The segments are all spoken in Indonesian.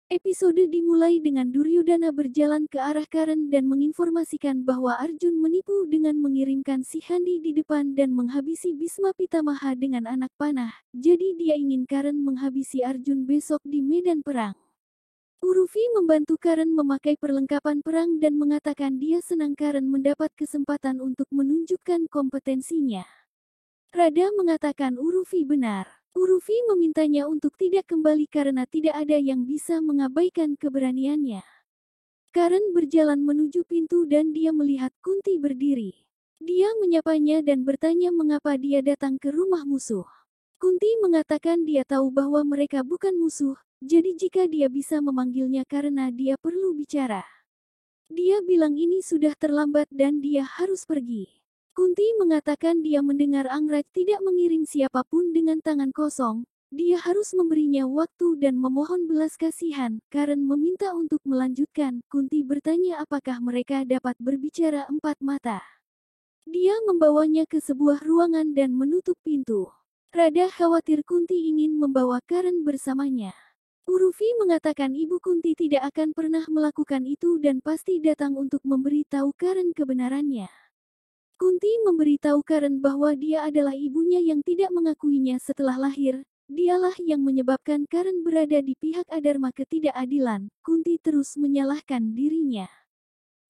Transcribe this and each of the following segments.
Episode dimulai dengan Duryodhana berjalan ke arah Karen dan menginformasikan bahwa Arjun menipu dengan mengirimkan si Handi di depan dan menghabisi Bisma Pitamaha dengan anak panah. Jadi dia ingin Karen menghabisi Arjun besok di medan perang. Urufi membantu Karen memakai perlengkapan perang dan mengatakan dia senang Karen mendapat kesempatan untuk menunjukkan kompetensinya. Rada mengatakan Urufi benar. Urufi memintanya untuk tidak kembali karena tidak ada yang bisa mengabaikan keberaniannya. Karen berjalan menuju pintu dan dia melihat Kunti berdiri. Dia menyapanya dan bertanya mengapa dia datang ke rumah musuh. Kunti mengatakan dia tahu bahwa mereka bukan musuh, jadi jika dia bisa memanggilnya karena dia perlu bicara. Dia bilang ini sudah terlambat dan dia harus pergi. Kunti mengatakan dia mendengar Anggraj tidak mengirim siapapun dengan tangan kosong. Dia harus memberinya waktu dan memohon belas kasihan. Karen meminta untuk melanjutkan. Kunti bertanya apakah mereka dapat berbicara empat mata. Dia membawanya ke sebuah ruangan dan menutup pintu. Rada khawatir Kunti ingin membawa Karen bersamanya. Urufi mengatakan ibu Kunti tidak akan pernah melakukan itu dan pasti datang untuk memberitahu Karen kebenarannya. Kunti memberitahu Karen bahwa dia adalah ibunya yang tidak mengakuinya setelah lahir. Dialah yang menyebabkan Karen berada di pihak Adharma ketidakadilan. Kunti terus menyalahkan dirinya.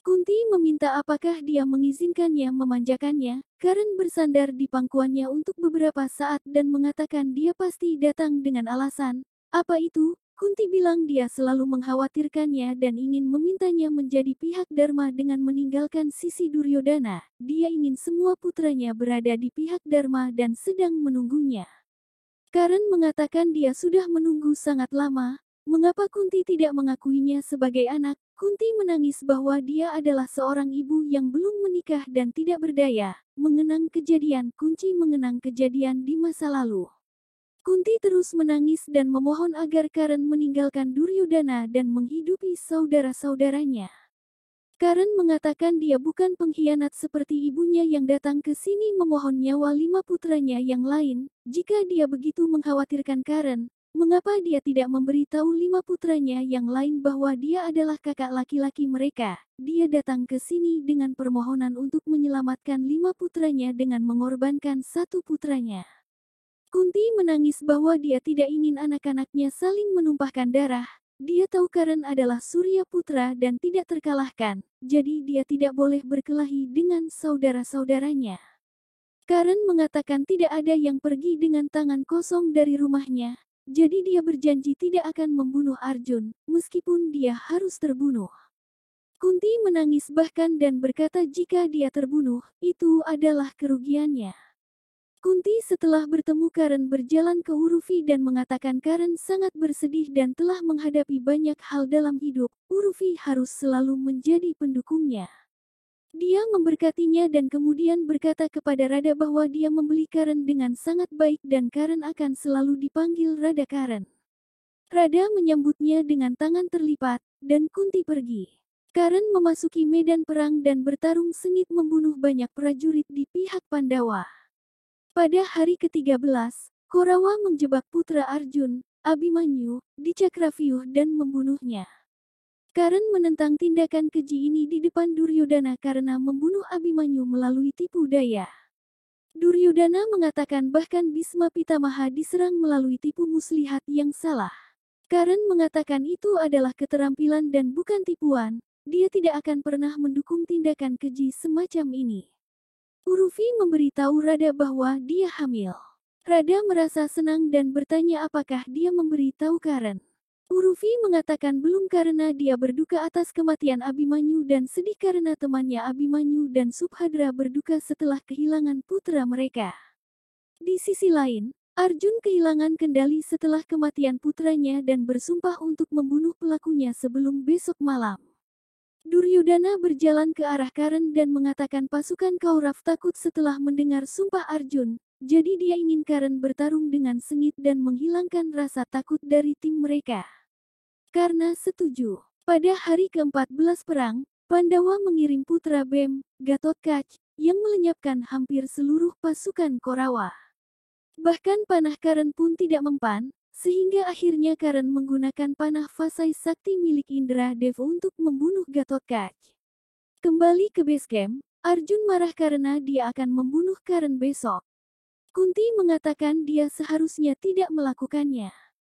Kunti meminta apakah dia mengizinkannya memanjakannya. Karen bersandar di pangkuannya untuk beberapa saat dan mengatakan dia pasti datang dengan alasan. Apa itu? Kunti bilang dia selalu mengkhawatirkannya dan ingin memintanya menjadi pihak Dharma dengan meninggalkan sisi Duryodhana. Dia ingin semua putranya berada di pihak Dharma dan sedang menunggunya. Karen mengatakan dia sudah menunggu sangat lama. Mengapa Kunti tidak mengakuinya sebagai anak? Kunti menangis bahwa dia adalah seorang ibu yang belum menikah dan tidak berdaya. Mengenang kejadian di masa lalu. Kunti terus menangis dan memohon agar Karen meninggalkan Duryodhana dan menghidupi saudara-saudaranya. Karen mengatakan dia bukan pengkhianat seperti ibunya yang datang ke sini memohon nyawa 5 putranya yang lain. Jika dia begitu mengkhawatirkan Karen, mengapa dia tidak memberitahu 5 putranya yang lain bahwa dia adalah kakak laki-laki mereka? Dia datang ke sini dengan permohonan untuk menyelamatkan 5 putranya dengan mengorbankan 1 putranya. Kunti menangis bahwa dia tidak ingin anak-anaknya saling menumpahkan darah. Dia tahu Karen adalah Surya Putra dan tidak terkalahkan, jadi dia tidak boleh berkelahi dengan saudara-saudaranya. Karen mengatakan tidak ada yang pergi dengan tangan kosong dari rumahnya, jadi dia berjanji tidak akan membunuh Arjun, meskipun dia harus terbunuh. Kunti menangis bahkan dan berkata jika dia terbunuh, itu adalah kerugiannya. Kunti setelah bertemu Karen berjalan ke Urufi dan mengatakan Karen sangat bersedih dan telah menghadapi banyak hal dalam hidup. Urufi harus selalu menjadi pendukungnya. Dia memberkatinya dan kemudian berkata kepada Rada bahwa dia membeli Karen dengan sangat baik dan Karen akan selalu dipanggil Rada Karen. Rada menyambutnya dengan tangan terlipat, dan Kunti pergi. Karen memasuki medan perang dan bertarung sengit membunuh banyak prajurit di pihak Pandawa. Pada hari ke-13, Korawa menjebak putra Arjun, Abhimanyu, di Cakravyuh dan membunuhnya. Karen menentang tindakan keji ini di depan Duryodhana karena membunuh Abhimanyu melalui tipu daya. Duryodhana mengatakan bahkan Bisma Pitamaha diserang melalui tipu muslihat yang salah. Karen mengatakan itu adalah keterampilan dan bukan tipuan. Dia tidak akan pernah mendukung tindakan keji semacam ini. Urufi memberitahu Rada bahwa dia hamil. Rada merasa senang dan bertanya apakah dia memberitahu Karen. Urufi mengatakan belum karena dia berduka atas kematian Abhimanyu dan sedih karena temannya Abhimanyu dan Subhadra berduka setelah kehilangan putra mereka. Di sisi lain, Arjun kehilangan kendali setelah kematian putranya dan bersumpah untuk membunuh pelakunya sebelum besok malam. Duryodhana berjalan ke arah Karen dan mengatakan pasukan Kaurava takut setelah mendengar sumpah Arjun, jadi dia ingin Karen bertarung dengan sengit dan menghilangkan rasa takut dari tim mereka. Karena setuju, pada hari ke-14 perang, Pandawa mengirim putra Bem, Gatotkaca, yang melenyapkan hampir seluruh pasukan Korawa. Bahkan panah Karen pun tidak mempan, Sehingga akhirnya Karen menggunakan panah Vasai Sakti milik Indra Dev untuk membunuh Gatotkaca. Kembali ke base camp, Arjun marah karena dia akan membunuh Karen besok. Kunti mengatakan dia seharusnya tidak melakukannya.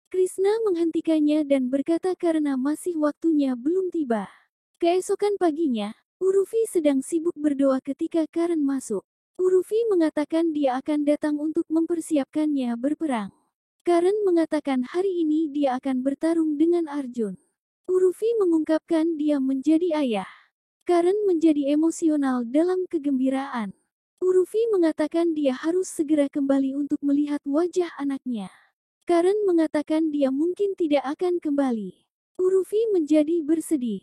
Krishna menghentikannya dan berkata karena masih waktunya belum tiba. Keesokan paginya, Urufi sedang sibuk berdoa ketika Karen masuk. Urufi mengatakan dia akan datang untuk mempersiapkannya berperang. Karen mengatakan hari ini dia akan bertarung dengan Arjun. Urufi mengungkapkan dia menjadi ayah. Karen menjadi emosional dalam kegembiraan. Urufi mengatakan dia harus segera kembali untuk melihat wajah anaknya. Karen mengatakan dia mungkin tidak akan kembali. Urufi menjadi bersedih.